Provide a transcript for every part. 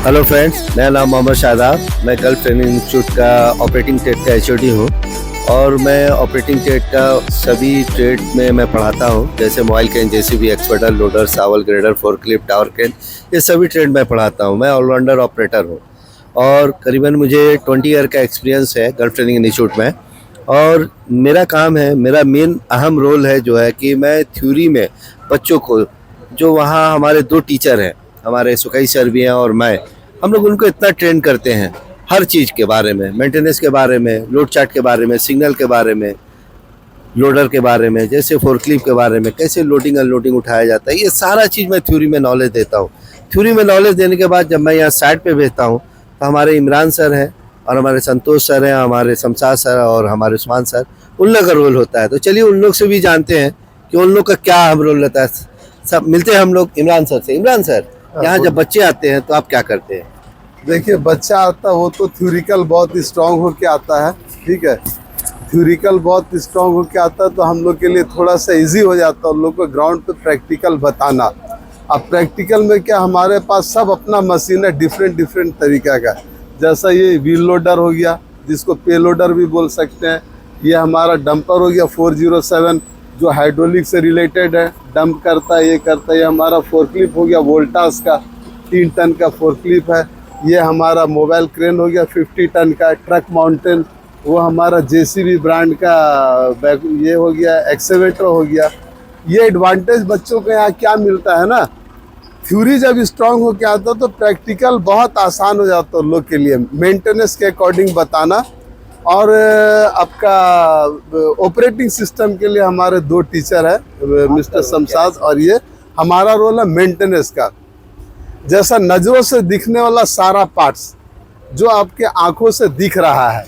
Hello friends, मेरा नाम मोहम्मद शादाब। मैं गल्फ ट्रेनिंग इंस्टीट्यूट का ऑपरेटिंग ट्रेड का एचओडी हूँ और मैं ऑपरेटिंग ट्रेड का सभी ट्रेड में मैं पढ़ाता हूँ, जैसे मोबाइल क्रेन, जेसीबी, एक्सपर्टर, लोडर, सावल, ग्रेडर, फोर्कलिफ्ट, टावर क्रेन, ये सभी ट्रेड मैं पढ़ाता हूँ। मैं ऑलराउंडर ऑपरेटर हूँ और करीबन मुझे 20 ईयर का एक्सपीरियंस है गल्फ ट्रेनिंग इंस्टीट्यूट में। और मेरा काम है, मेरा मेन अहम रोल है जो है कि मैं थ्योरी में बच्चों को, जो वहाँ हमारे 2 टीचर हैं, हमारे सुकई सर भी हैं और मैं, हम लोग उनको इतना ट्रेन करते हैं हर चीज़ के बारे में, मेंटेनेंस के बारे में, लोड चार्ट के बारे में, सिग्नल के बारे में, लोडर के बारे में, जैसे फोर्कलिफ्ट के बारे में, कैसे लोडिंग अनलोडिंग उठाया जाता है, ये सारा चीज़ मैं थ्योरी में नॉलेज देता हूँ। थ्योरी में नॉलेज देने के बाद जब मैं यहाँ साइट पे भेजता हूँ तो हमारे इमरान सर हैं और हमारे संतोष सर हैं, हमारे शमशाद सर और हमारे उस्मान सर, उन लोग का रोल होता है। तो चलिए उन लोग से भी जानते हैं कि उन लोग का क्या अहम रोल रहता है। सब मिलते हैं हम लोग इमरान सर से। इमरान सर, यहाँ जब बच्चे आते हैं तो आप क्या करते हैं? देखिए, बच्चा आता है वो तो थ्योरिकल बहुत स्ट्रांग होके आता है, ठीक है। थ्योरिकल बहुत स्ट्रांग होके आता है तो हम लोग के लिए थोड़ा सा इजी हो जाता है उन लोग को ग्राउंड पे प्रैक्टिकल बताना। अब प्रैक्टिकल में क्या, हमारे पास सब अपना मशीन है डिफरेंट तरीका का। जैसा ये व्हील लोडर हो गया, जिसको पे लोडर भी बोल सकते हैं। ये हमारा डंपर हो गया 407, जो हाइड्रोलिक से रिलेटेड है, डंप करता है, ये करता है। ये हमारा फोर्कलिफ्ट हो गया वोल्टास का, 3 टन का फोर्कलिफ्ट है। ये हमारा मोबाइल क्रेन हो गया 50 टन का, ट्रक माउंटेन, वो हमारा जेसीबी ब्रांड का बैक, ये हो गया एक्सेवेटर हो गया। ये एडवांटेज बच्चों को यहाँ क्या मिलता है ना, थ्योरी जब स्ट्रांग हो के आता तो प्रैक्टिकल बहुत आसान हो जाता है लोग के लिए, मेंटेनेंस के अकॉर्डिंग बताना। और आपका ऑपरेटिंग सिस्टम के लिए हमारे 2 टीचर है, मिस्टर शमशाद, और ये हमारा रोल है मेंटेनेंस का। जैसा नज़रों से दिखने वाला सारा पार्ट्स जो आपके आंखों से दिख रहा है,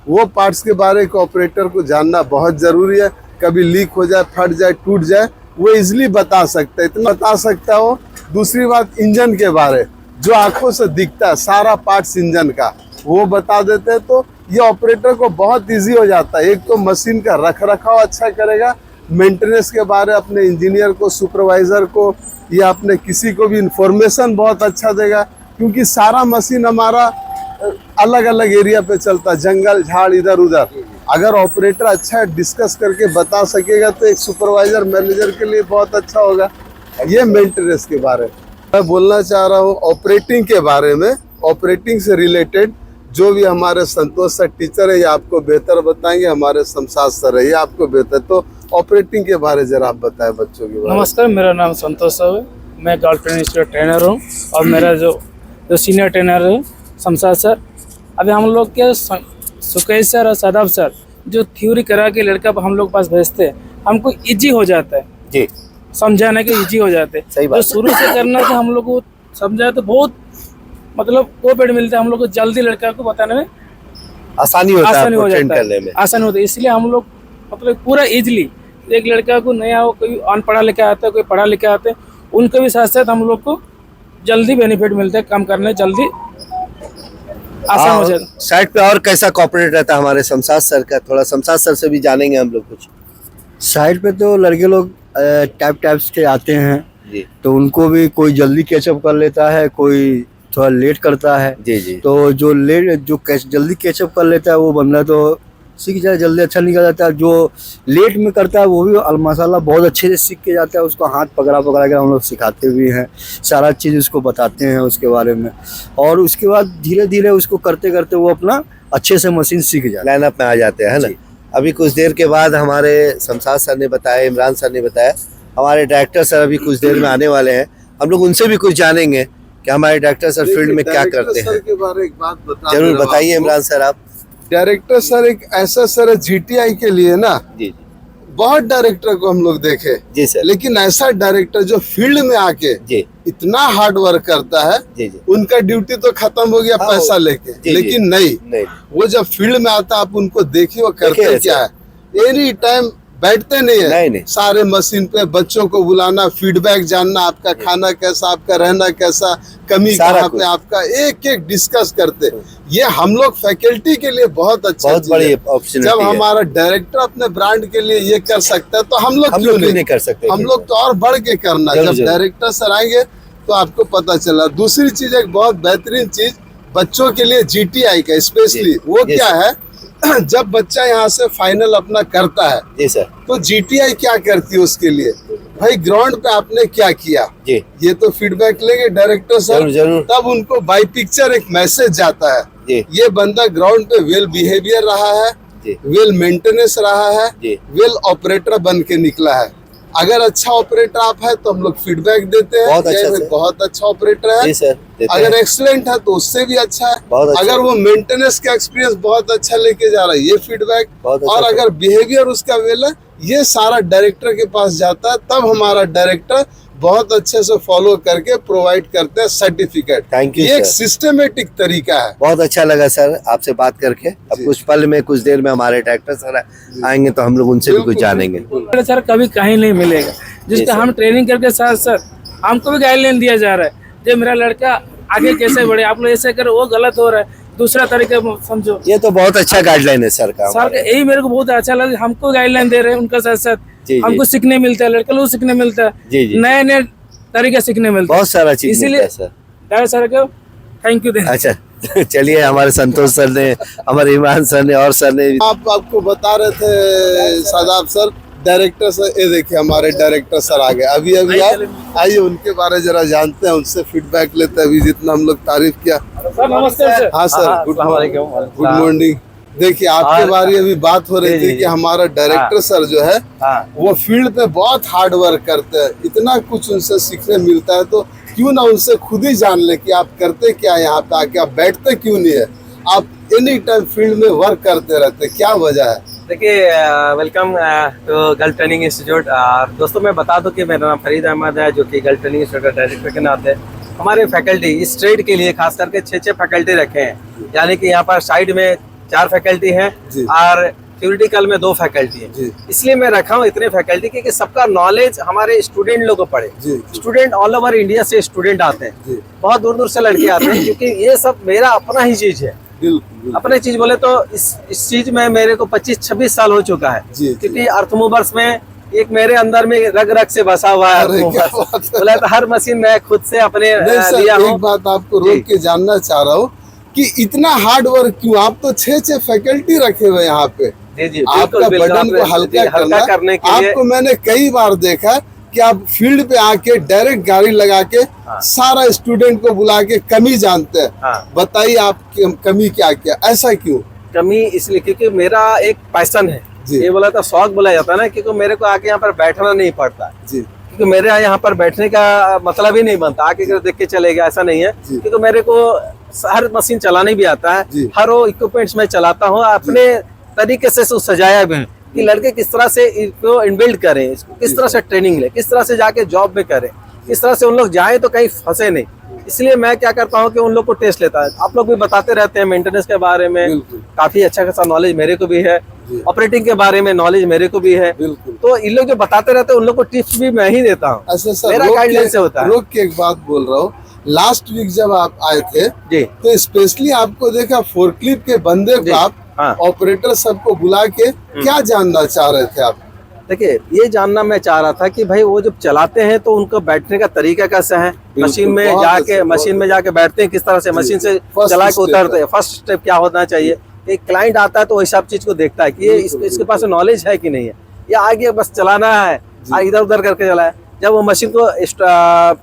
वो पार्ट्स के बारे में ऑपरेटर को जानना बहुत ज़रूरी है। कभी लीक हो जाए, फट जाए, टूट जाए, वो इजीली बता सकता है, इतना बता सकता हो। दूसरी बात, इंजन के बारे, जो आंखों से दिखता है सारा पार्ट्स इंजन का, वो बता देते हैं। तो ये ऑपरेटर को बहुत ईजी हो जाता है। एक तो मशीन का रख रखाव अच्छा करेगा, मेंटेनेंस के बारे अपने इंजीनियर को, सुपरवाइज़र को या अपने किसी को भी इंफॉर्मेशन बहुत अच्छा देगा, क्योंकि सारा मशीन हमारा अलग अलग एरिया पे चलता है, जंगल झाड़ इधर उधर। अगर ऑपरेटर अच्छा डिस्कस करके बता सकेगा तो एक सुपरवाइजर मैनेजर के लिए बहुत अच्छा होगा। ये मेंटेनेंस के बारे में मैं बोलना चाह रहा हूँ। ऑपरेटिंग के बारे में, ऑपरेटिंग से रिलेटेड जो भी हमारे संतोष सर टीचर है, ये आपको बेहतर बताएंगे। हमारे शमशाद सर है, ये आपको बेहतर। तो ऑपरेटिंग के बारे जरा आप बताएं बच्चों के बारे। नमस्कार, मेरा नाम संतोष सर है। मैं गल्फ ट्रेनिंग इंस्टीट्यूट ट्रेनर हूँ और मेरा जो सीनियर ट्रेनर है शमशाद सर। अभी हम लोग के सुकई सर और शादाब सर जो थ्योरी करा के लड़का हम लोग पास भेजते हैं, हमको इजी हो जाता है जी, समझाने के, इजी हो जाते हैं। सही बात। जो शुरू से करना था हम लोग को समझाए तो बहुत मतलब कोऑपरेट मिलता है हम लोग को, जल्दी लड़का को बताने में आसानी होता है, हो ट्रेन जाता करने है, में आसानी होता है। इसलिए हम लोग मतलब पूरा इजली, एक लड़का को नया हो, कोई अनपढ़ा लिखा आता है, कोई पढ़ा लिखा आता है, उनके भी साथ साथ हम लोग को जल्दी बेनिफिट मिलता है, काम करने जल्दी आसान हो जाता है। साइट पे और कैसा कॉपरेट रहता है हमारे शमशाद सर का? थोड़ा शमशाद सर से भी जानेंगे हम लोग कुछ। साइड पे तो लड़के लोग टाइप्स के आते हैं जी तो उनको भी कोई जल्दी कैचअप कर लेता है, कोई थोड़ा लेट करता है। जी जी। तो जो जल्दी कैचअप कर लेता है वो बंदा तो सीख जाए, जल्दी अच्छा निकल जाता है। जो लेट में करता है वो भी माशाल्लाह बहुत अच्छे से सीख के जाता है। उसको हाथ पकड़ा के हम लोग सिखाते भी हैं, सारा चीज़ उसको बताते हैं उसके बारे में। और उसके बाद धीरे धीरे उसको करते करते वो अपना अच्छे से मशीन सीख जाए, लाइनअप में आ जाते हैं, है ना। अभी कुछ देर के बाद हमारे शमशाद सर ने बताया, इमरान सर ने बताया, हमारे डायरेक्टर सर अभी कुछ देर में आने वाले हैं। हम लोग उनसे भी कुछ जानेंगे कि हमारे डायरेक्टर सर फील्ड में क्या करते हैं। के बारे एक बात बता, जरूर बताइए इमरान सर आप। डायरेक्टर सर एक ऐसा सर है जीटीआई के लिए ना, जी जी बहुत डायरेक्टर को हम लोग देखे, जी सर। लेकिन ऐसा डायरेक्टर जो फील्ड में आके जी इतना हार्ड वर्क करता है। जी जी। उनका ड्यूटी तो खत्म हो गया हाँ, पैसा लेके, जी, लेकिन नहीं वो जब फील्ड में आता आप उनको देखिए वो करते देखिए क्या है। एनी टाइम बैठते नहीं है, नहीं। सारे मशीन पे बच्चों को बुलाना, फीडबैक जानना, आपका खाना कैसा, आपका रहना कैसा, कमी सारा कहाँ पे, आपका एक एक डिस्कस करते। ये हम लोग फैकल्टी के लिए बहुत अच्छा, बहुत बड़ी अपॉर्चुनिटी जब है। हमारा डायरेक्टर अपने ब्रांड के लिए ये कर सकता है तो हम लोग क्यों नहीं कर सकते? हम लोग तो और बढ़ के करना। जब डायरेक्टर सर आएंगे तो आपको पता चला। दूसरी चीज, एक बहुत बेहतरीन चीज बच्चों के लिए GTI का स्पेशली, वो जी क्या है, जब बच्चा यहाँ से फाइनल अपना करता है जी सर। तो GTI क्या करती है उसके लिए, भाई ग्राउंड पे आपने क्या किया, जी ये तो फीडबैक लेंगे डायरेक्टर सर, जरूर जरूर। तब उनको बाई पिक्चर एक मैसेज जाता है, जी ये बंदा ग्राउंड पे वेल बिहेवियर रहा है, जी वेल मेंटेनेंस रहा है, जी वेल ऑपरेटर बन के निकला है। अगर अच्छा ऑपरेटर आप है तो हम लोग फीडबैक देते हैं, बहुत अच्छा ये सर। बहुत अच्छा ऑपरेटर है। जी सर, देते अगर हैं। एक्सीलेंट है तो उससे भी अच्छा है। बहुत अच्छा। अगर वो मेंटेनेंस का एक्सपीरियंस बहुत अच्छा लेके जा रहा है, ये फीडबैक। बहुत अच्छा और सर। अगर बिहेवियर उसका वेल है, ये सारा डायरेक्टर के पास जाता है, तब हमारा डायरेक्टर बहुत अच्छे से फॉलो करके प्रोवाइड करते हैं सर्टिफिकेट। Thank you, ये एक sir. सिस्टमेटिक तरीका है। बहुत अच्छा लगा सर आपसे बात करके। अब जी। कुछ पल में, कुछ देर में हमारे डायरेक्टर सर आएंगे तो हम लोग उनसे भी कुछ बिल्कुल, जानेंगे। बिल्कुल। सर कभी कहीं नहीं मिलेगा, जिसका सर। हम ट्रेनिंग करके साथ साथ हमको भी गाइडलाइन दिया जा रहा है, जो मेरा लड़का आगे कैसे बढ़े, आप लोग ऐसे करो, वो गलत हो रहा है, दूसरा तरीका समझो। ये तो बहुत अच्छा गाइडलाइन है सर का। सर का यही मेरे को बहुत अच्छा लगा, हमको गाइडलाइन दे रहे हैं, उनका साथ साथ जी, जी। हमको सीखने मिलता है, लड़के लोग सीखने मिलता जी, है, जी। नए नए तरीके सीखने मिलता है। बहुत सारा चीज इसीलिए मिलता है सर। डायरेक्टर सर को थैंक यू देना। अच्छा चलिए, हमारे संतोष सर ने, हमारे ईमान सर ने और सर ने आपको बता रहे थे शादाब सर, डायरेक्टर सर, ये देखिए हमारे डायरेक्टर सर आ गए अभी अभी। आइए उनके बारे जरा जानते हैं, उनसे फीडबैक लेते हैं। अभी जितना हम लोग तारीफ किया। सर नमस्ते सर। हाँ सर, गुड मॉर्निंग। देखिए आपके बारे अभी बात हो रही थी कि हमारा डायरेक्टर सर जो है वो फील्ड पे बहुत हार्ड वर्क करते हैं, इतना कुछ उनसे सीखने मिलता है, तो क्यों ना उनसे खुद ही जान ले कि आप करते क्या है यहाँ पे आके, आप बैठते क्यों नहीं है, आप एनी टाइम फील्ड में वर्क करते रहते, क्या वजह है? देखिए, welcome to girl training institute. दोस्तों मैं बता दूं कि मेरा नाम फरीद अहमद है, जो कि गर्ल ट्रेनिंग इंस्टीट्यूट डायरेक्टर के नाते हमारे फैकल्टी इस ट्रेड के लिए खास करके 6 फैकल्टी रखे हैं। यानी कि यहाँ पर साइड में 4 फैकल्टी हैं और थ्योरेटिकल में 2 फैकल्टी हैं। इसलिए मैं रखा हूँ इतने फैकल्टी कि सबका नॉलेज हमारे स्टूडेंट लोग को पढ़े। स्टूडेंट ऑल ओवर इंडिया से स्टूडेंट आते हैं, बहुत दूर दूर से लड़के आते हैं, क्योंकि ये सब मेरा अपना ही चीज है। अपने चीज बोले तो इस चीज में मेरे को 25-26 साल हो चुका है, क्योंकि अर्थ मूवर्स में एक मेरे अंदर में रग रग से बसा हुआ है। बोले तो हर मशीन मैं खुद से अपने लिया हूँ। एक बात आपको रोक के जानना चाह रहा हूँ कि इतना हार्ड वर्क क्यों? आप तो 6 फैकल्टी रखे हुए यहाँ पे। जी आपका बर्डन को हल्का करने के लिए आपको मैंने कई बार देखा कि आप फील्ड पे आके डायरेक्ट गाड़ी लगा के सारा स्टूडेंट को बुला के कमी जानते हैं। बताइए आप कमी क्या क्या, ऐसा क्यों? कमी इसलिए क्योंकि मेरा एक पैशन है, ये बोला था शौक बोला जाता है ना, क्योंकि मेरे को आके यहाँ पर बैठना नहीं पड़ता जी, क्योंकि मेरे यहाँ पर बैठने का मतलब ही नहीं बनता आके देख के चलेगा, ऐसा नहीं है। क्योंकि मेरे को हर मशीन चलाने भी आता है, हर वो इक्विपमेंट्स में चलाता हूँ, अपने तरीके से सजाया भी है कि लड़के किस तरह से इसको इनबिल्ड करें, इसको किस तरह से ट्रेनिंग ले, किस तरह से जाके जॉब में करें, किस तरह से उन लोग जाए तो कहीं फंसे नहीं। इसलिए मैं क्या करता हूँ कि उन लोग को टेस्ट लेता है। आप लोग भी बताते रहते हैं मेंटेनेंस के बारे में, काफी अच्छा खासा नॉलेज मेरे को भी है, ऑपरेटिंग के बारे में नॉलेज मेरे को भी है, तो इन लोग जो बताते रहते हैं उन लोग को टिप्स भी मैं ही देता हूँ। अच्छा सर, मेरा गाइडलाइन से होता है। रोक के एक बात बोल रहा हूँ, लास्ट वीक जब आप आए थे जी, तो स्पेशली आपको देखा फोर्कलिफ्ट के बंदे को आप ऑपरेटर सबको बुला के क्या जानना चाह रहे थे आप? देखिए, ये जानना मैं चाह रहा था कि भाई वो जब चलाते हैं तो उनको बैठने का तरीका कैसा है, मशीन में जाके बैठते हैं किस तरह से, मशीन से चला के उतरते हैं, फर्स्ट स्टेप क्या होना चाहिए। एक क्लाइंट आता है तो वही सब चीज को देखता है कि ये इसके पास नॉलेज है कि नहीं है, या आगे बस चलाना है, इधर उधर करके चला है। जब वो मशीन को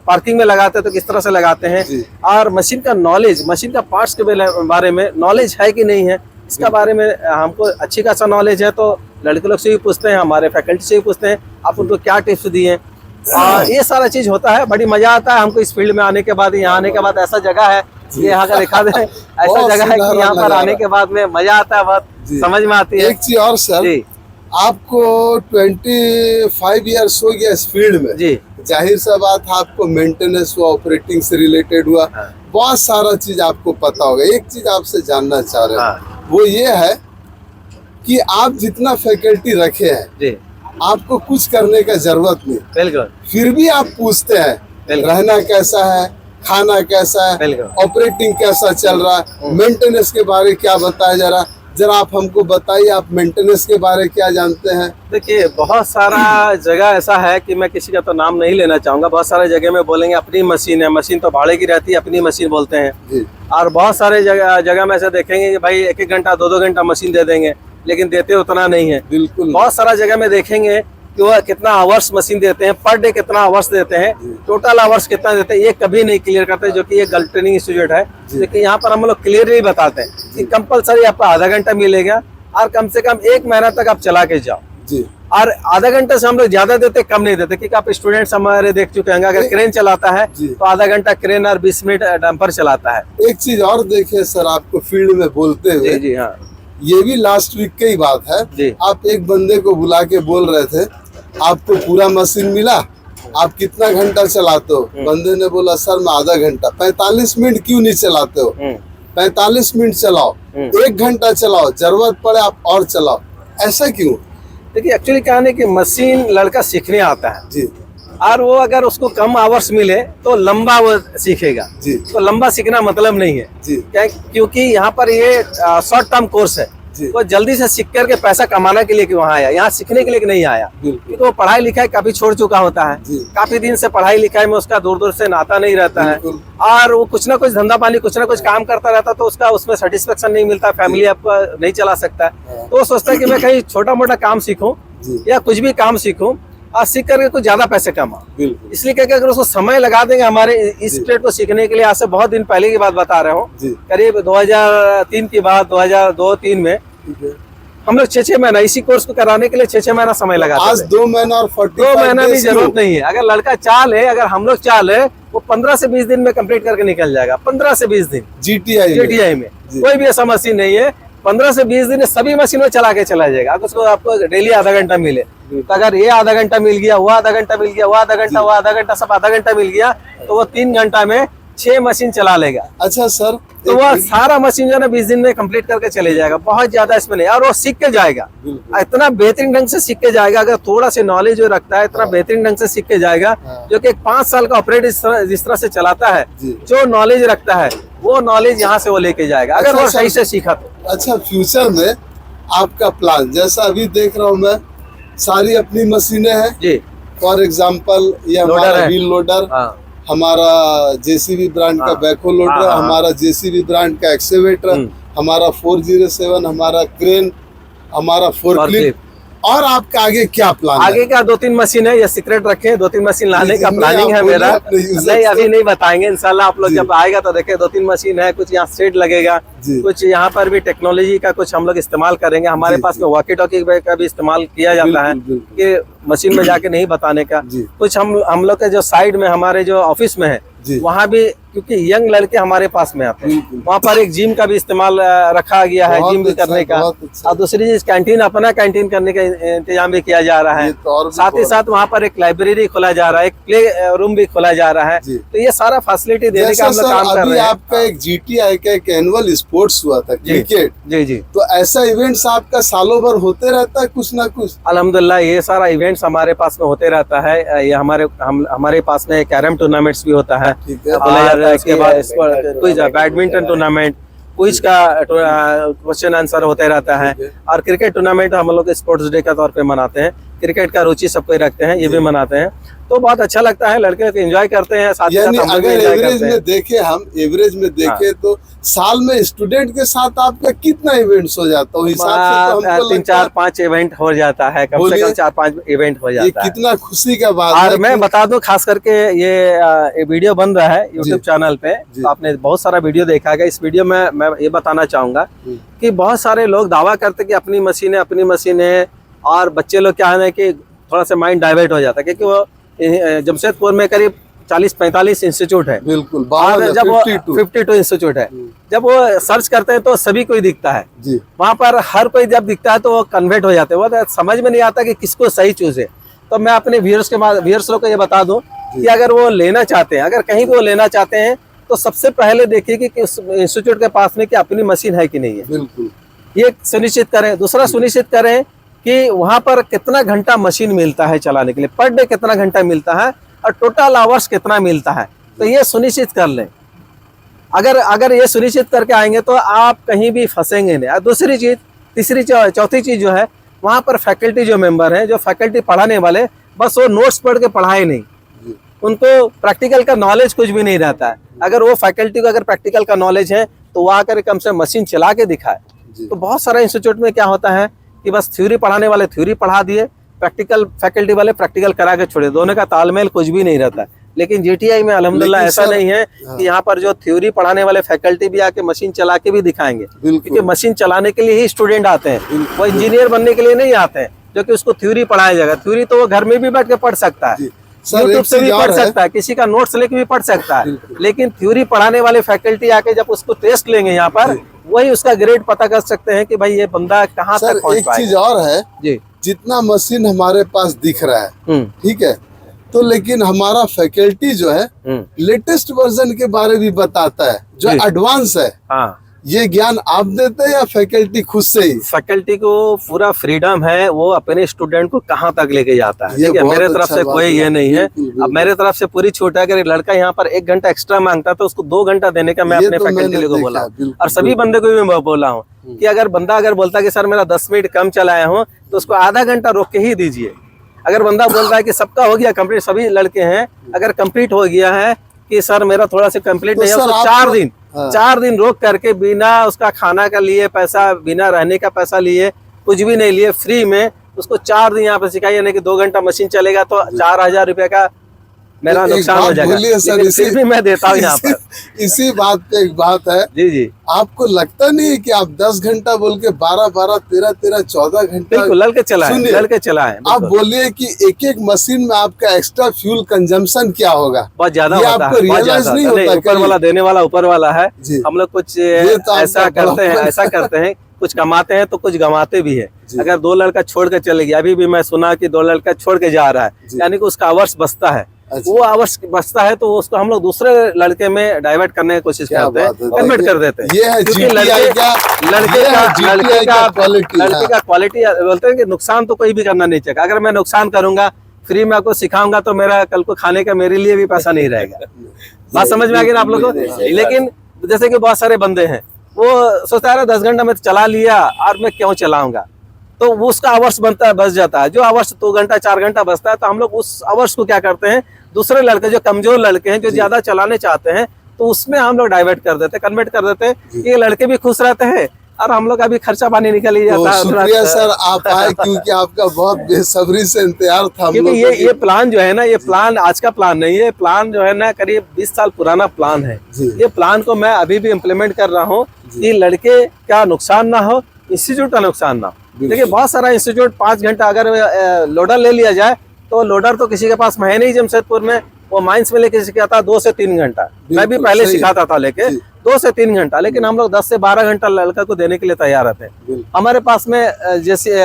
पार्किंग में लगाते हैं तो किस तरह से लगाते हैं, और मशीन का नॉलेज, मशीन का पार्ट्स के बारे में नॉलेज है कि नहीं है, इसका बारे में हमको अच्छी खासा नॉलेज है। तो लड़के लोग से भी पूछते हैं, हमारे फैकल्टी से भी पूछते हैं, आप उनको क्या टिप्स दिए। ये सारा चीज होता है, बड़ी मजा आता है हमको इस फील्ड में आने के बाद। यहाँ आने के बाद ऐसा जगह है, ये यहाँ का दिखा दे, ऐसा जगह है कि यहाँ पर आने के बाद में मजा आता है, बहुत समझ में आती है। एक चीज और सर, आपको 25 ईयर्स हो गया इस फील्ड में जी, जाहिर सा बात है आपको मेंटेनेंस हुआ, ऑपरेटिंग से रिलेटेड हुआ, बहुत सारा चीज आपको पता होगा। एक चीज आपसे जानना चाह रहे हैं, वो ये है कि आप जितना फैकल्टी रखे हैं जी, आपको कुछ करने का जरूरत नहीं, बिल्कुल, फिर भी आप पूछते हैं रहना कैसा है, खाना कैसा है, ऑपरेटिंग कैसा चल रहा है, मेंटेनेंस के बारे में क्या बताया जा रहा है, जरा आप हमको बताइए, आप मेंटेनेंस के बारे में क्या जानते हैं? देखिए, बहुत सारा जगह ऐसा है कि मैं किसी का तो नाम नहीं लेना चाहूँगा। बहुत सारे जगह में बोलेंगे अपनी मशीन है, मशीन तो भाड़े की रहती है, अपनी मशीन बोलते हैं। जी। और बहुत सारे जगह में ऐसे देखेंगे कि भाई 1-1 घंटा 2-2 घंटा मशीन दे देंगे, लेकिन देते उतना नहीं है। बिल्कुल। बहुत सारा जगह में देखेंगे कि वो कितना आवर्स मशीन देते हैं, पर डे कितना आवर्स देते हैं, टोटल आवर्स कितना देते हैं, ये कभी नहीं क्लियर करते, जो कि ये गल्फ ट्रेनिंग इंस्टीट्यूट है। लेकिन यहाँ पर हम लोग क्लियरली बताते हैं कि कंपलसरी आपको आधा घंटा मिलेगा और कम से कम 1 महीना तक आप चला के जाओ। जी। और आधा घंटे से हम लोग ज्यादा देते, कम नहीं देते, क्योंकि आप स्टूडेंट्स हमारे देख चुके हैं, अगर क्रेन चलाता है तो आधा घंटा क्रेन और 20 मिनट डंपर चलाता है। एक चीज और देखिए सर, आपको फील्ड में बोलते हुए, जी हाँ, ये भी लास्ट वीक की ही बात है। जी। आप एक बंदे को बुला के बोल रहे थे आपको पूरा मशीन मिला, आप कितना घंटा चलाते हो? बंदे ने बोला सर मैं आधा घंटा। 45 मिनट क्यों नहीं चलाते हो? 45 मिनट चलाओ, 1 घंटा चलाओ, जरूरत पड़े आप और चलाओ, ऐसा क्यों? देखिए एक्चुअली क्या है कि मशीन लड़का सीखने आता है जी। और वो अगर उसको कम आवर्स मिले तो लंबा वो सीखेगा। जी। तो लंबा सीखना मतलब नहीं है। जी। क्योंकि यहाँ पर ये शॉर्ट टर्म कोर्स है। जी। वो जल्दी से सीख करके पैसा कमाने के लिए कि वहाँ आया, यहाँ सीखने के लिए नहीं आया। बिल्कुल। तो वो पढ़ाई लिखाई काफी छोड़ चुका होता है, जी। काफी दिन से पढ़ाई लिखाई में उसका दूर दूर से नाता नहीं रहता है, बिल्कुल। और वो कुछ ना कुछ धंधा पानी कुछ ना कुछ काम करता रहता, तो उसका उसमें सेटिस्फेक्शन नहीं मिलता, फैमिली आपका नहीं चला सकता है। तो वो सोचता है कि मैं कहीं छोटा मोटा काम सीखूं या कुछ भी काम सीखूं और सीख करके कुछ ज्यादा पैसे कमाऊं। बिल्कुल। इसलिए क्या अगर उसको समय लगा देंगे हमारे इस ट्रेड को सीखने के लिए, आज से बहुत दिन पहले की बात बता रहा हूँ, करीब 2003 की बात, 2002-3 में हम लोग 6-6 महीना इसी कोर्स को कराने के लिए 6-6 महीना समय लगाते आज 2 महीना और 2 महीना भी जरूरत नहीं है। अगर लड़का चाल है, अगर हम लोग चाल है, वो 15 से 20 दिन में कंप्लीट करके निकल जाएगा। 15 से 20 दिन जीटीआई में कोई भी ऐसा मशीन नहीं है। 15 से 20 दिन में सभी मशीन में चला के चला जाएगा। अगर उसको आपको डेली आधा घंटा मिले, तो अगर ये आधा घंटा मिल गया, वो आधा घंटा मिल गया, वो आधा घंटा, वो आधा घंटा, सब आधा घंटा मिल गया, तो वो 3 घंटा में 6 मशीन चला लेगा। अच्छा सर, तो वो सारा मशीन जो है ना 20 दिन में कंप्लीट करके चले जाएगा। बहुत ज्यादा इसमें नहीं, और वो सीख के जाएगा, इतना बेहतरीन ढंग से सीख के जाएगा। अगर थोड़ा से नॉलेज जो रखता है, इतना बेहतरीन ढंग से सीख के जाएगा, जो कि 5 साल का ऑपरेट जिस तरह से चलाता है, जो नॉलेज रखता है, वो नॉलेज यहाँ से वो लेके जाएगा, अगर वो सही से सीखा तो। अच्छा, फ्यूचर में आपका प्लान? जैसा अभी देख रहा हूँ मैं, सारी अपनी मशीनें हैं जी। फॉर एग्जाम्पल ये हमारा व्हील लोडर, हमारा जेसीबी ब्रांड का बैकहो लोडर, हमारा जेसीबी ब्रांड का एक्सेवेटर, हमारा 407, हमारा क्रेन, हमारा फोर्कलिफ्ट। और आपका आगे क्या प्लान आगे है? का 2-3 मशीन है, ये सीक्रेट रखे, 2-3 मशीन लाने का प्लानिंग है मेरा। नहीं, अभी नहीं बताएंगे, इंशाल्लाह आप लोग जब आएगा तो देखें। 2-3 मशीन है, कुछ यहाँ सेट लगेगा, कुछ यहाँ पर भी टेक्नोलॉजी का कुछ हम लोग इस्तेमाल करेंगे। हमारे पास में वॉकी टॉकी का भी इस्तेमाल किया जाता है, कि मशीन में जाके नहीं बताने का। कुछ हम लोग के जो साइड में हमारे जो ऑफिस में है, वहाँ भी, क्योंकि यंग लड़के हमारे पास में आते हैं, वहाँ पर एक जिम का भी इस्तेमाल रखा गया है, जिम भी करने का। और दूसरी चीज कैंटीन, अपना कैंटीन करने का इंतजाम भी किया जा रहा है। साथ ही साथ वहाँ पर एक लाइब्रेरी खोला जा रहा है, एक प्ले रूम भी खोला जा रहा है। तो ये सारा फैसिलिटी देने का हम लोग काम कर रहे हैं। आपका एक जीटीआई का एक एनुअल स्पोर्ट्स हुआ था, क्रिकेट। जी। तो ऐसा इवेंट्स आपका सालों भर होते रहता है कुछ ना कुछ? अल्हम्दुलिल्लाह, ये सारा इवेंट्स हमारे पास में होते रहता है। ये हमारे पास में कैरम टूर्नामेंट्स भी होता है, और इसके बाद कुछ बैडमिंटन टूर्नामेंट, क्विज का क्वेश्चन आंसर होते रहता है, और क्रिकेट टूर्नामेंट हम लोग स्पोर्ट्स डे का तौर पे मनाते हैं। क्रिकेट का रुचि सब कोई रखते हैं, ये भी मनाते हैं, तो बहुत अच्छा लगता है। लड़के एंजॉय करते हैं, साथ ही साथ हम लोग अगर एंजॉय एवरेज करते हैं। में देखे, हम एवरेज में देखे तो साल में स्टूडेंट के साथ आपका कितना इवेंट्स हो जाता है? हिसाब से तो हमको 3-4-5 इवेंट हो जाता है, कम से कम 4-5 इवेंट हो जाता है। कितना खुशी का बात है। और मैं बता दूं, खास करके ये वीडियो बन रहा है YouTube चैनल पे, तो आपने बहुत सारा वीडियो देखा है। इस वीडियो में मैं ये बताना चाहूंगा कि बहुत सारे लोग दावा करते कि अपनी मशीन है, और बच्चे लोग क्या है कि थोड़ा सा माइंड डाइवर्ट हो जाता है, क्योंकि वो जमशेदपुर में करीब 40-45 इंस्टीट्यूट है। बिल्कुल। और जब 52 इंस्टीट्यूट है, जब वो सर्च करते हैं तो सभी कोई दिखता है जी। वहाँ पर हर कोई जब दिखता है तो वो कन्वर्ट हो जाते हैं। वो समझ में नहीं आता कि किसको सही चूज है। तो मैं अपने व्यूअर्स लोग को ये बता दूं कि अगर वो लेना चाहते हैं, अगर कहीं भी वो लेना चाहते हैं, तो सबसे पहले देखिए कि उस इंस्टीट्यूट के पास में कि अपनी मशीन है कि नहीं है, बिल्कुल ये सुनिश्चित करें। दूसरा सुनिश्चित करें कि वहाँ पर कितना घंटा मशीन मिलता है चलाने के लिए, पर डे कितना घंटा मिलता है, और टोटल आवर्स कितना मिलता है, तो ये सुनिश्चित कर लें। अगर ये सुनिश्चित करके आएंगे तो आप कहीं भी फंसेंगे नहीं। और दूसरी चीज, तीसरी चौथी चीज जो है, वहाँ पर फैकल्टी जो मेंबर हैं, जो फैकल्टी पढ़ाने वाले, बस वो नोट्स पढ़ के पढ़ाए नहीं, उनको प्रैक्टिकल का नॉलेज कुछ भी नहीं रहता है। अगर वो फैकल्टी को अगर प्रैक्टिकल का नॉलेज है तो वो आकर कम से मशीन चला के दिखाए। तो बहुत सारा इंस्टीट्यूट में क्या होता है कि बस थ्योरी पढ़ाने वाले थ्योरी पढ़ा दिए, प्रैक्टिकल फैकल्टी वाले प्रैक्टिकल करा के छोड़े, दोनों का तालमेल कुछ भी नहीं रहता है। लेकिन जीटीआई में अल्हम्दुलिल्लाह ऐसा नहीं है कि यहाँ पर जो थ्योरी पढ़ाने वाले फैकल्टी भी आके मशीन चला के भी दिखाएंगे, क्योंकि मशीन चलाने के लिए ही स्टूडेंट आते हैं, वो इंजीनियर बनने के लिए नहीं आते हैं जो कि उसको थ्योरी पढ़ाया जाएगा। थ्योरी तो वो घर में भी बैठ के पढ़ सकता है, यूट्यूब से भी पढ़ सकता है, किसी का नोट्स लेके भी पढ़ सकता है। लेकिन थ्योरी पढ़ाने वाले फैकल्टी आके जब उसको टेस्ट लेंगे यहाँ पर, वही उसका ग्रेड पता कर सकते हैं कि भाई ये बंदा कहाँ तक पहुँच एक पाएगा। चीज और है जी, जितना मशीन हमारे पास दिख रहा है, ठीक है, तो लेकिन हमारा फैकल्टी जो है लेटेस्ट वर्जन के बारे में भी बताता है, जो एडवांस है। हाँ, ये ज्ञान आप देते हैं या फैकल्टी खुद से ही? फैकल्टी को पूरा फ्रीडम है, वो अपने स्टूडेंट को कहाँ तक लेके जाता है। ये ठीक है, बहुत मेरे तरफ अच्छा से बात कोई है। ये नहीं है। बिल्कुल, अब मेरे तरफ से पूरी छूट है। अगर एक लड़का यहाँ पर 1 घंटा एक्स्ट्रा मांगता है तो उसको 2 घंटा देने का मैं ये अपने तो फैकल्टी मैंने को देखा, बोला, बिल्कुल, और सभी बंदे को भी मैं बोला हूँ कि अगर बंदा बोलता है कि सर मेरा 10 मिनट कम चलाया हूँ, तो उसको आधा घंटा रोक के ही दीजिए। अगर बंदा बोल रहा है कि सबका हो गया कंप्लीट, सभी लड़के हैं, अगर कंप्लीट हो गया है कि सर मेरा थोड़ा सा कंप्लीट तो नहीं है, सर उसको आपको- 4 दिन रोक करके, बिना उसका खाना का लिए पैसा, बिना रहने का पैसा लिए, कुछ भी नहीं लिए, फ्री में उसको 4 दिन यहाँ पे सिखाइए। यानी कि 2 घंटा मशीन चलेगा तो 4000 रुपए का मेरा एक नुकसान हो बात जाएगा, बोलिए सर, लेकिन फिर भी मैं देता हूँ यहाँ पर। इसी बात पे एक बात है, जी जी, आपको लगता नहीं है कि आप 10 घंटा बोल के 12, 13, 14 घंटा बिल्कुल लड़के चलाए, सुनिए, लड़के चलाए। आप बोलिए कि एक मशीन में आपका एक्स्ट्रा फ्यूल कंजम्पशन क्या होगा? बहुत ज्यादा ये होता आपको है, बहुत realize ज्यादा नहीं होता है। होता ऊपर कभी? वाला देने वाला ऊपर वाला है। जी। हम लोग कुछ तो ऐसा आपका करते हैं, बड़ा- ऐसा करते हैं, कुछ कमाते हैं तो कुछ गंवाते भी है। जी। अगर 2 लड़का छोड़ के चले गया, अभी भी मैं सुना कि 2 लड़का छोड़ के जा रहा है, जी। यानी कि उसका आवर्स बचता है। अच्छा। वो आवर्स बचता है तो उसको हम लोग दूसरे लड़के में डाइवर्ट करने की कोशिश क्या करते हैं, बात है, कन्वर्ट देखिए, कर देते हैं। ये है क्योंकि GTI लड़के का- लड़के ये है का GTI लड़के का का quality, लड़के हाँ। का क्वालिटी बोलते हैं कि नुकसान तो कोई भी करना नहीं चाहिए। अगर मैं नुकसान करूंगा, फ्री में आपको सिखाऊंगा, तो मेरा कल को खाने का मेरे लिए भी पैसा नहीं रहेगा। बात समझ में आ गई ना आप लोगों को? लेकिन जैसे कि बहुत सारे बंदे हैं, वो सोचता है 10 घंटा में चला लिया और मैं क्यों चलाऊंगा, तो वो उसका आवर्स बनता है, बच जाता है। जो आवर्स 2 घंटा 4 घंटा बचता है, तो हम लोग उस आवर्स को क्या करते हैं, दूसरे लड़के जो कमजोर लड़के हैं, जो ज्यादा चलाने चाहते हैं, तो उसमें हम लोग डाइवर्ट कर देते हैं, कन्वर्ट कर देते हैं। ये लड़के भी खुश रहते हैं और हम लोग का भी खर्चा पानी निकल ही तो जाता है। शुक्रिया सर, आप आए, क्योंकि आपका बहुत बेसब्री से इंतजार था हम क्योंकि लोगों ये प्लान जो है ना, ये प्लान आज का प्लान नहीं है, प्लान जो है ना करीब 20 साल पुराना प्लान है। जी। ये प्लान को मैं अभी भी इम्प्लीमेंट कर रहा हूँ कि लड़के का नुकसान ना हो, इंस्टीट्यूट का नुकसान ना हो। देखिए बहुत सारा इंस्टीट्यूट 5 घंटा अगर लोडर ले लिया जाए, तो लोडर तो किसी के पास है नहीं जमशेदपुर में, वो माइंस में लेके सिखाता 2 से 3 घंटा। मैं भी पहले सही। सिखाता था लेके 2 से 3 घंटा, लेकिन हम लोग 10 से 12 घंटा लड़का को देने के लिए तैयार रहते हैं। हमारे पास में जैसे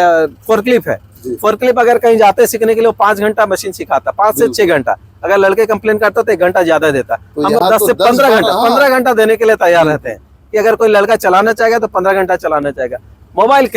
फोरक्लिप है, फोरक्लिप अगर कहीं जाते हैं सीखने के लिए, वो 5 घंटा मशीन सिखाता, 5 से 6 घंटा। अगर लड़के कंप्लेन करता तो 1 घंटा ज्यादा देता। तो हम लोग यहाँ 10 तो से 15 घंटा, हाँ। 15 घंटा देने के लिए तैयार रहते हैं कि अगर कोई लड़का चलाना चाहेगा तो 15 घंटा चलाना चाहेगा। मोबाइल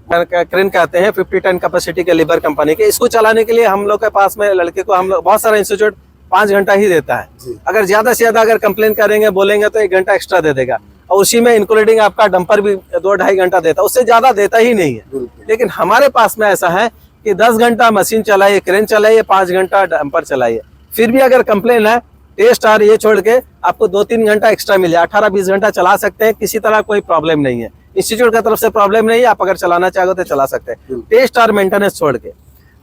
क्रेन कहते हैं 50 टन कैपेसिटी के लीवर कंपनी के, इसको चलाने के लिए हम लोग के पास में लड़के को हम लोग बहुत सारा इंस्टीट्यूट 5 घंटा ही देता है। अगर ज्यादा से ज्यादा अगर कंप्लेन करेंगे, बोलेंगे तो 1 घंटा एक्स्ट्रा दे देगा, और उसी में इंक्लूडिंग आपका डंपर भी 2-2.5 घंटा देता है, उससे ज्यादा देता ही नहीं है। लेकिन हमारे पास में ऐसा है कि 10 घंटा मशीन चलाइए, क्रेन चलाइए, 5 घंटा डंपर चलाइए, फिर भी अगर कंप्लेन है, टेस्ट और ये छोड़ के आपको 2-3 घंटा एक्स्ट्रा मिले, 18-20 घंटा चला सकते हैं, किसी तरह कोई प्रॉब्लम नहीं है। इंस्टीट्यूट की तरफ से प्रॉब्लम नहीं है, आप अगर चलाना चाहो तो चला सकते हैं, टेस्ट और मेंटेनेंस छोड़ के।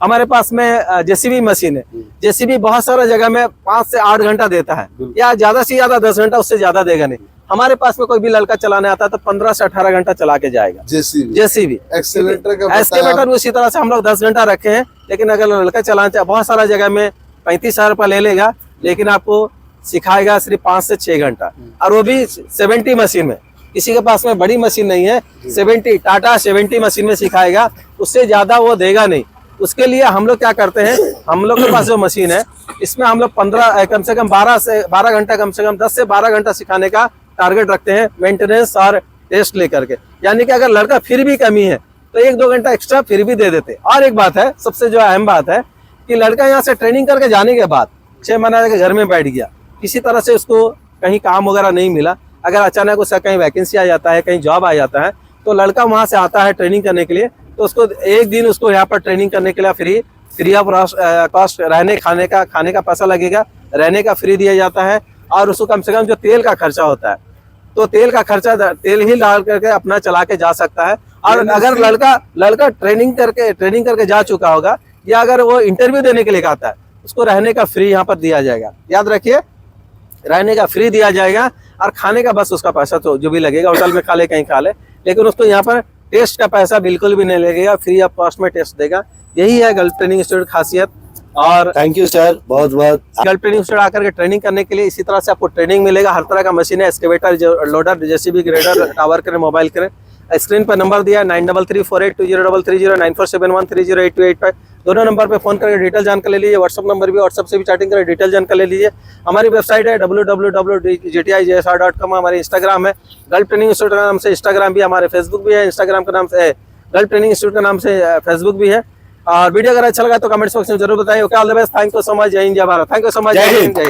हमारे पास में जेसीबी मशीन है, जेसीबी बहुत सारा जगह में 5 से 8 घंटा देता है, या ज्यादा से ज्यादा 10 घंटा, उससे ज्यादा देगा नहीं। हमारे पास में कोई भी लड़का चलाने आता है तो 15 से 18 घंटा चला के जाएगा जेसीबी। एक्सीलेटर का एक्सकेवेटर उसी तरह से हम लोग 10 घंटा रखे हैं, लेकिन अगर लड़का चलाना चाहे, बहुत सारा जगह में 35,000 रुपया ले लेगा, लेकिन आपको सिखाएगा सिर्फ 5 से 6 घंटा, और वो भी 70 मशीन में। किसी के पास में बड़ी मशीन नहीं है, 70 टाटा 70 मशीन में सिखाएगा, उससे ज्यादा वो देगा नहीं। उसके लिए हम लोग क्या करते हैं, हम लोग के पास जो मशीन है, इसमें हम लोग 15 कम से कम 12 घंटा, कम से कम 10 से 12 घंटा सिखाने का टारगेट रखते हैं, मेंटेनेंस और टेस्ट लेकर के। यानी कि अगर लड़का फिर भी कमी है तो 1-2 घंटा एक्स्ट्रा फिर भी दे देते। और एक बात है, सबसे जो अहम बात है, कि लड़का यहाँ से ट्रेनिंग करके जाने के बाद 6 महीने के घर में बैठ गया, किसी तरह से उसको कहीं काम वगैरह नहीं मिला, अगर अचानक उसका कहीं वैकेंसी आ जाता है, कहीं जॉब आ जाता है, तो लड़का वहाँ से आता है ट्रेनिंग करने के लिए, तो उसको एक दिन उसको यहाँ पर ट्रेनिंग करने के लिए फ्री ऑफ कॉस्ट रहने खाने का पैसा लगेगा, रहने का फ्री दिया जाता है। और उसको कम से कम जो तेल का खर्चा होता है, तो तेल का खर्चा तेल ही डाल करके अपना चला के जा सकता है। और अगर लड़का ट्रेनिंग करके जा चुका होगा, या अगर वो इंटरव्यू देने के लिए आता है, उसको रहने का फ्री यहाँ पर दिया जाएगा। याद रखिए, रहने का फ्री दिया जाएगा, और खाने का बस उसका पैसा तो जो भी लगेगा, होटल में खा ले कहीं खा ले, लेकिन उसको यहाँ पर टेस्ट का पैसा बिल्कुल भी नहीं लगेगा, फ्री ऑफ कॉस्ट में टेस्ट देगा। यही है गल्फ ट्रेनिंग इंस्टीट्यूट खासियत। और थैंक यू सर, बहुत बहुत। गल्फ ट्रेनिंग इंस्टीट्यूट आकर के ट्रेनिंग करने के लिए इसी तरह से आपको ट्रेनिंग मिलेगा। हर तरह का मशीन है, excavator, loader, JCB, grader, tower crane, mobile crane. Screen पर नंबर दिया है 9334820330, 9471308285। दोनों नंबर पे फोन करके डिटेल जानकर ले लीजिए। व्हाट्सअप नंबर भी, व्हाट्सअप से भी चैटिंग करके डिटेल जानकर ले लीजिए। हमारी वेबसाइट है www.gtisr.com। हमारी इंस्टाग्राम है गल्फ ट्रेनिंग इंस्टीट्यूट का नाम से, इंस्टाग्राम भी, हमारे फेसबुक भी है, इंस्टाग्राम का नाम से गल्फ ट्रेनिंग इंस्टीट्यूट का नाम से फेसबुक भी है। और वीडियो अगर अच्छा लगा तो कमेंट्स बॉक्स में जरूर बताइए। Okay, all the best, thank you so much, जय हिंद, जय Bharat. Thank you so much, जय हिंद, जय